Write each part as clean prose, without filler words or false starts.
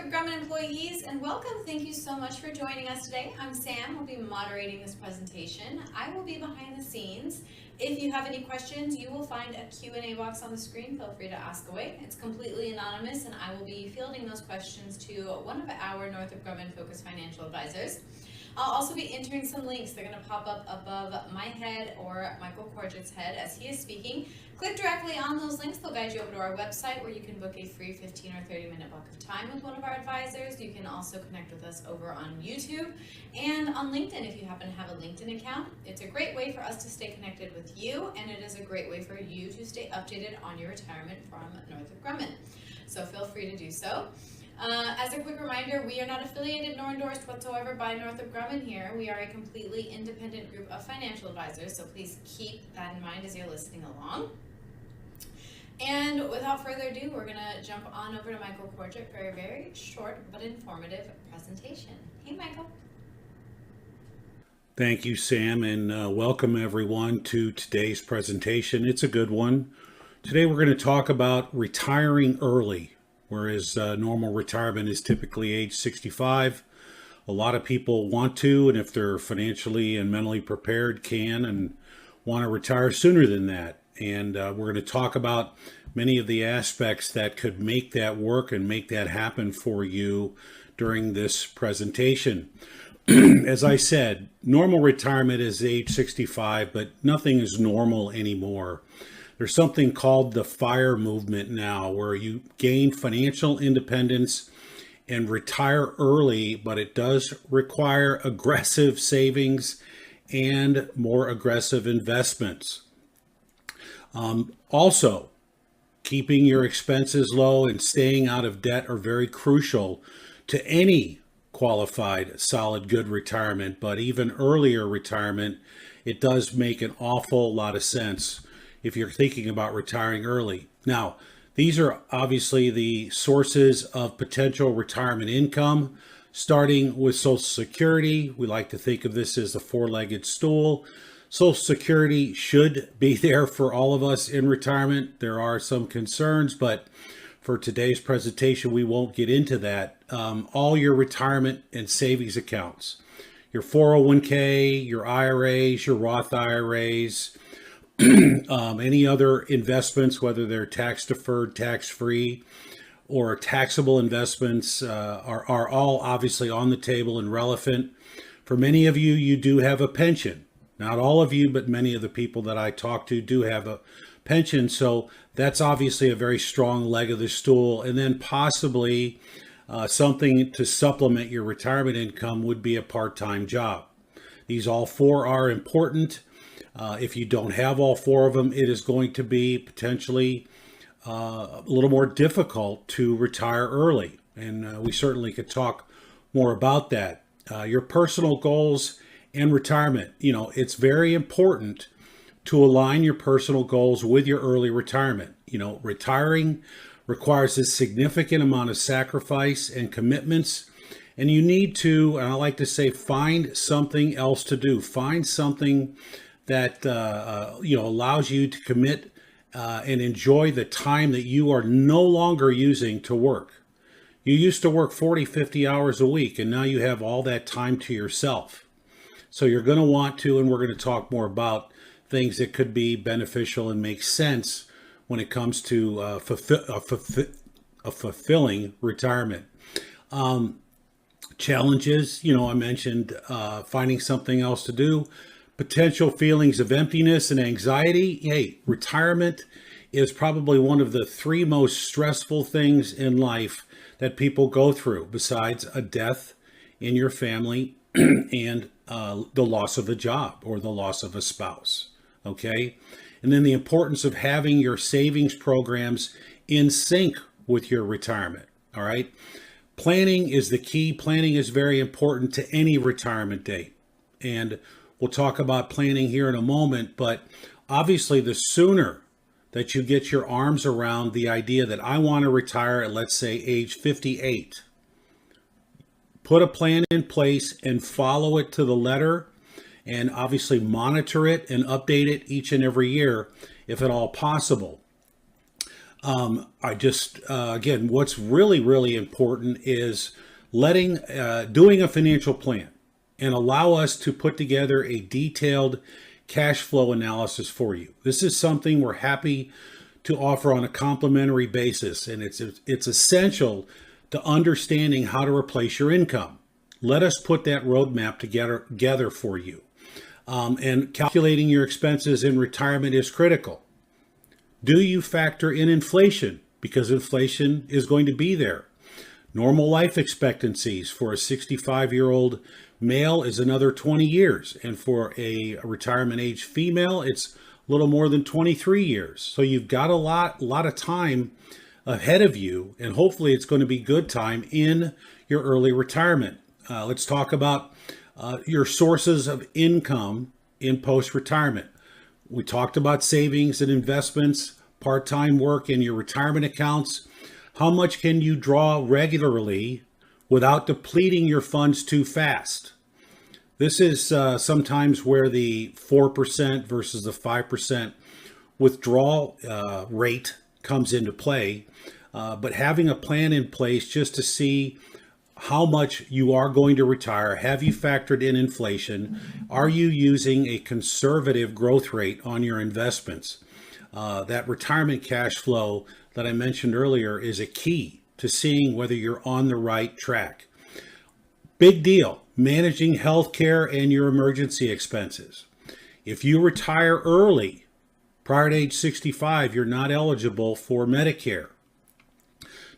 Northrop Grumman employees, and welcome. Thank you so much for joining us today. I'm Sam. I'll be moderating this presentation. I will be behind the scenes. If you have any questions, you will find a Q&A box on the screen. Feel free to ask away. It's completely anonymous, and I will be fielding those questions to one of our Northrop Grumman focused financial advisors. I'll also be entering some links. They're going to pop up above my head or Michael Corget's head as he is speaking. Click directly on those links. They'll guide you over to our website where you can book a free 15 or 30-minute block of time with one of our advisors. You can also connect with us over on YouTube and on LinkedIn if you happen to have a LinkedIn account. It's a great way for us to stay connected with you, and it is a great way for you to stay updated on your retirement from Northrop Grumman. So feel free to do so. As a quick reminder, we are not affiliated nor endorsed whatsoever by Northrop Grumman here. We are a completely independent group of financial advisors, so please keep that in mind as you're listening along. And without further ado, we're going to jump on over to Michael Corget for a very short but informative presentation. Hey, Michael. Thank you, Sam, and welcome everyone to today's presentation. It's a good one. Today we're going to talk about retiring early. Whereas normal retirement is typically age 65. A lot of people want to, and if they're financially and mentally prepared, can and want to retire sooner than that. And we're going to talk about many of the aspects that could make that work and make that happen for you during this presentation. As I said, normal retirement is age 65, but nothing is normal anymore. There's something called the FIRE movement now, where you gain financial independence and retire early, but it does require aggressive savings and more aggressive investments. Also, keeping your expenses low and staying out of debt are very crucial to any qualified, solid, good retirement, but even earlier retirement, it does make an awful lot of sense if you're thinking about retiring early. Now, these are obviously the sources of potential retirement income, starting with Social Security. We like to think of this as a four-legged stool. Social Security should be there for all of us in retirement. There are some concerns, but for today's presentation, we won't get into that. All your retirement and savings accounts, your 401k, your IRAs, your Roth IRAs, any other investments, whether they're tax deferred, tax free, or taxable investments, are all obviously on the table and relevant. For many of you, you do have a pension. Not all of you, but many of the people that I talk to do have a pension. So that's obviously a very strong leg of the stool. And then possibly something to supplement your retirement income would be a part-time job. These all four are important. If you don't have all four of them, it is going to be potentially a little more difficult to retire early. And we certainly could talk more about that. Your personal goals and retirement, it's very important to align your personal goals with your early retirement. Retiring requires a significant amount of sacrifice and commitments. And you need to, and I like to say, find something else to do. Find something that allows you to commit and enjoy the time that you are no longer using to work. You used to work 40, 50 hours a week, and now you have all that time to yourself. So you're going to want to, and we're going to talk more about things that could be beneficial and make sense when it comes to a fulfilling retirement. Challenges, I mentioned finding something else to do. Potential feelings of emptiness and anxiety. Hey, retirement is probably one of the three most stressful things in life that people go through, besides a death in your family and the loss of a job or the loss of a spouse. Okay. And then the importance of having your savings programs in sync with your retirement. All right. Planning is the key. Planning is very important to any retirement date. And we'll talk about planning here in a moment, but obviously the sooner that you get your arms around the idea that I want to retire at, let's say, age 58, put a plan in place and follow it to the letter, and obviously monitor it and update it each and every year if at all possible. I just, again, what's really, really important is doing a financial plan and allow us to put together a detailed cash flow analysis for you. This is something we're happy to offer on a complimentary basis, and it's essential to understanding how to replace your income. Let us put that roadmap together for you. And calculating your expenses in retirement is critical. Do you factor in inflation? Because inflation is going to be there. Normal life expectancies for a 65-year-old male is another 20 years. And for a retirement age female, it's a little more than 23 years. So you've got a lot of time ahead of you, and hopefully it's going to be good time in your early retirement. Let's talk about your sources of income in post-retirement. We talked about savings and investments, part-time work, and your retirement accounts. How much can you draw regularly without depleting your funds too fast? This is sometimes where the 4% versus the 5% withdrawal rate comes into play. But having a plan in place just to see how much you are going to retire. Have you factored in inflation? Are you using a conservative growth rate on your investments? That retirement cash flow that I mentioned earlier is a key to seeing whether you're on the right track. Big deal, managing healthcare and your emergency expenses. If you retire early, prior to age 65, you're not eligible for Medicare.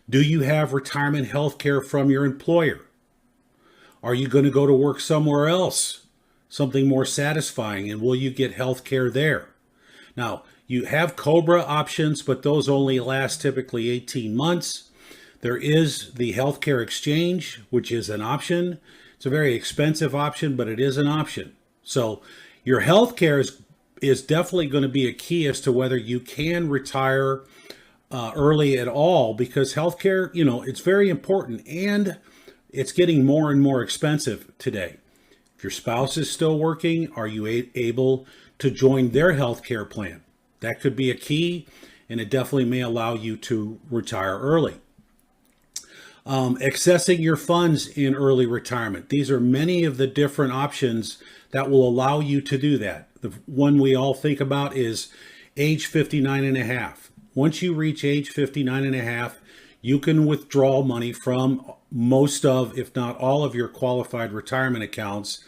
Do you have retirement health care from your employer? Are you going to go to work somewhere else, something more satisfying, and will you get health care there? Now, you have COBRA options, but those only last typically 18 months. There is the healthcare exchange, which is an option. It's a very expensive option, but it is an option. So your healthcare is definitely going to be a key as to whether you can retire early at all, because healthcare, it's very important, and it's getting more and more expensive today. If your spouse is still working, are you able to join their healthcare plan? That could be a key, and it definitely may allow you to retire early. Accessing your funds in early retirement. These are many of the different options that will allow you to do that. The one we all think about is age 59 and a half. Once you reach age 59 and a half, you can withdraw money from most of, if not all of your qualified retirement accounts,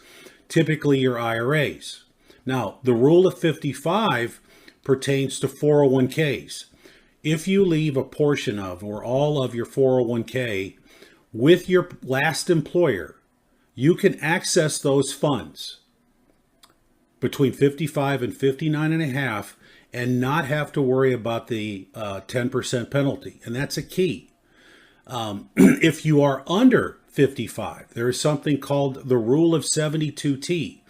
typically your IRAs. Now, the rule of 55 pertains to 401ks. If you leave a portion of or all of your 401k with your last employer, you can access those funds between 55 and 59 and a half and not have to worry about the 10% penalty. And that's a key. If you are under 55, there is something called the rule of 72T,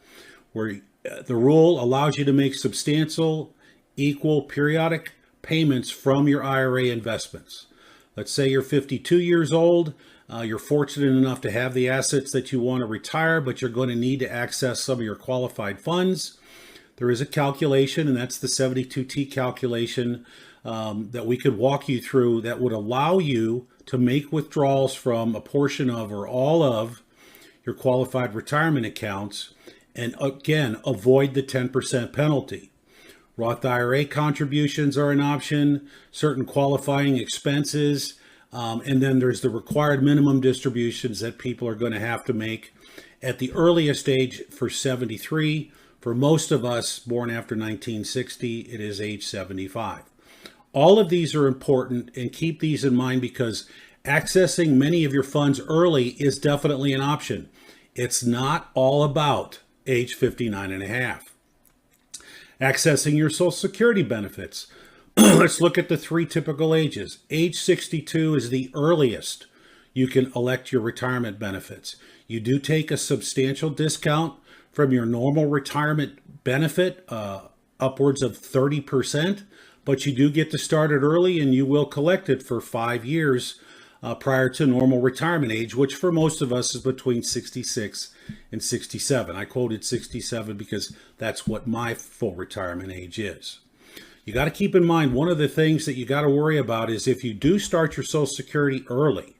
where the rule allows you to make substantial, equal periodic payments from your IRA investments. Let's say you're 52 years old. You're fortunate enough to have the assets that you want to retire, but you're going to need to access some of your qualified funds. There is a calculation, and that's the 72T calculation that we could walk you through that would allow you to make withdrawals from a portion of or all of your qualified retirement accounts, and again, avoid the 10% penalty. Roth IRA contributions are an option, certain qualifying expenses, and then there's the required minimum distributions that people are going to have to make at the earliest age for 73. For most of us born after 1960, it is age 75. All of these are important, and keep these in mind because accessing many of your funds early is definitely an option. It's not all about age 59 and a half. Accessing your Social Security benefits. Let's look at the three typical ages. Age 62 is the earliest you can elect your retirement benefits. You do take a substantial discount from your normal retirement benefit, upwards of 30%, but you do get to start it early, and you will collect it for 5 years prior to normal retirement age, which for most of us is between 66 and 67. I quoted 67 because that's what my full retirement age is. You got to keep in mind, one of the things that you got to worry about is if you do start your Social Security early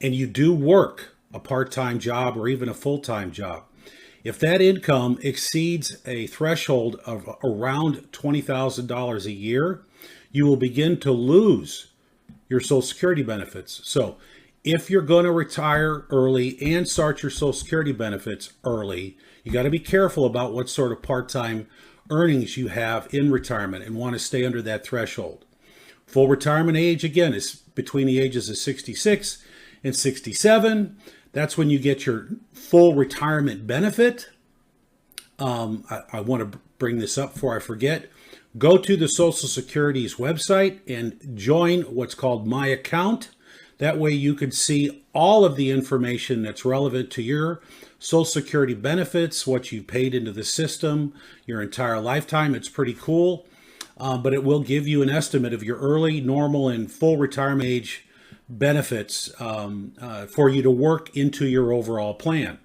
and you do work a part-time job or even a full-time job, if that income exceeds a threshold of around $20,000 a year, you will begin to lose your Social Security benefits. So if you're going to retire early and start your Social Security benefits early, you got to be careful about what sort of part-time earnings you have in retirement and want to stay under that threshold. Full retirement age, again, is between the ages of 66 and 67. That's when you get your full retirement benefit. I want to bring this up before I forget. Go to the Social Security's website and join what's called My Account. That way you can see all of the information that's relevant to your Social Security benefits, what you paid into the system, your entire lifetime. It's pretty cool, but it will give you an estimate of your early, normal, and full retirement age benefits for you to work into your overall plan.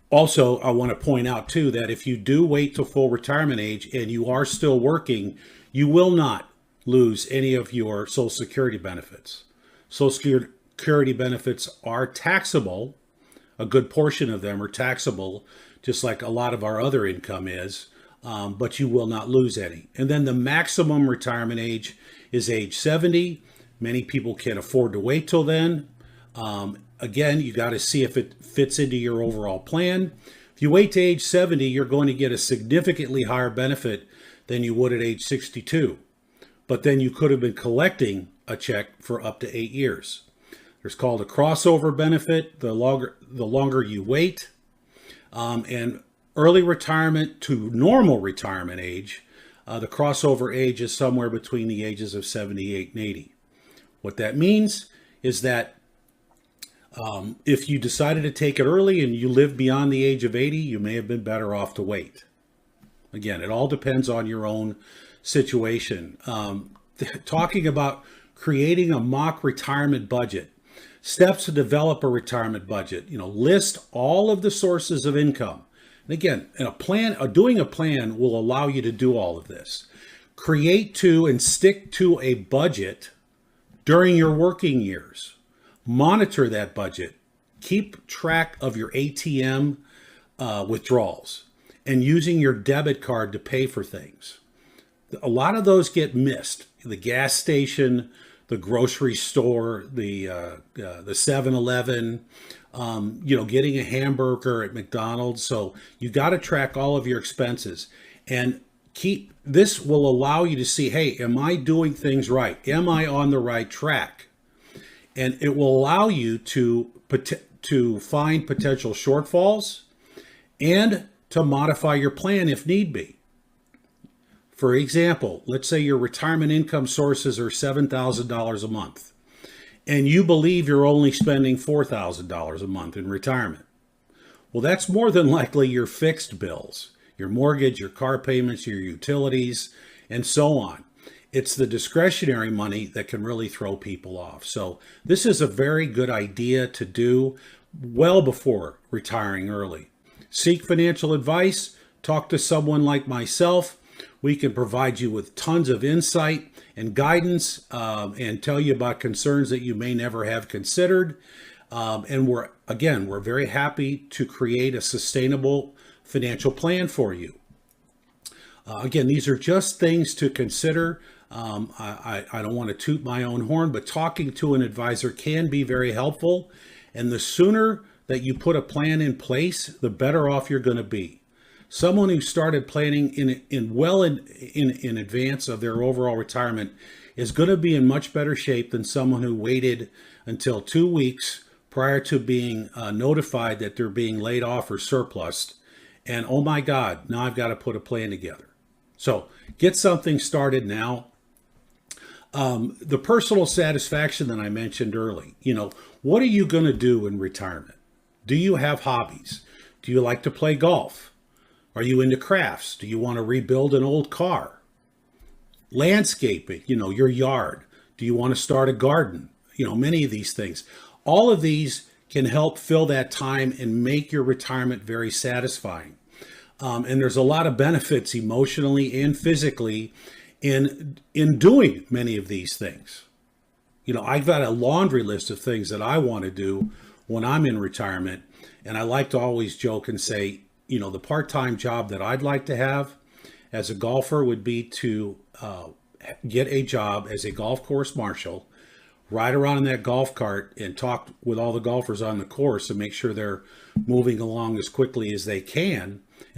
Also, I want to point out too that if you do wait till full retirement age and you are still working, you will not lose any of your Social Security benefits. Social Security benefits are taxable. A good portion of them are taxable, just like a lot of our other income is, but you will not lose any. And then the maximum retirement age is age 70. Many people can't afford to wait till then. Again, you got to see if it fits into your overall plan. If you wait to age 70, you're going to get a significantly higher benefit than you would at age 62. But then you could have been collecting a check for up to 8 years. There's called a crossover benefit the longer you wait. And early retirement to normal retirement age, the crossover age is somewhere between the ages of 78 and 80. What that means is that if you decided to take it early and you live beyond the age of 80, you may have been better off to wait. Again, it all depends on your own situation. Talking about creating a mock retirement budget, steps to develop a retirement budget, list all of the sources of income. And again, doing a plan will allow you to do all of this. Create to and stick to a budget during your working years. Monitor that budget. Keep track of your ATM withdrawals and using your debit card to pay for things. A lot of those get missed. The gas station, the grocery store, the 7-Eleven, getting a hamburger at McDonald's. So you got to track all of your expenses, and this will allow you to see, hey, am I doing things right? Am I on the right track? And it will allow you to find potential shortfalls and to modify your plan if need be. For example, let's say your retirement income sources are $7,000 a month, and you believe you're only spending $4,000 a month in retirement. Well, that's more than likely your fixed bills, your mortgage, your car payments, your utilities, and so on. It's the discretionary money that can really throw people off. So this is a very good idea to do well before retiring early. Seek financial advice. Talk to someone like myself. We can provide you with tons of insight and guidance and tell you about concerns that you may never have considered. And we're very happy to create a sustainable financial plan for you. Again, these are just things to consider. I don't want to toot my own horn, but talking to an advisor can be very helpful. And the sooner that you put a plan in place, the better off you're going to be. Someone who started planning in advance of their overall retirement is going to be in much better shape than someone who waited until 2 weeks prior to being notified that they're being laid off or surplused. And oh my God, now I've got to put a plan together. So get something started now. The personal satisfaction that I mentioned early, what are you going to do in retirement? Do you have hobbies? Do you like to play golf? Are you into crafts? Do you want to rebuild an old car? Landscaping, your yard. Do you want to start a garden? Many of these things. All of these can help fill that time and make your retirement very satisfying. And there's a lot of benefits emotionally and physically in doing many of these things. You know, I've got a laundry list of things that I want to do when I'm in retirement. And I like to always joke and say, you know, the part-time job that I'd like to have as a golfer would be to get a job as a golf course marshal, ride around in that golf cart and talk with all the golfers on the course and make sure they're moving along as quickly as they can. And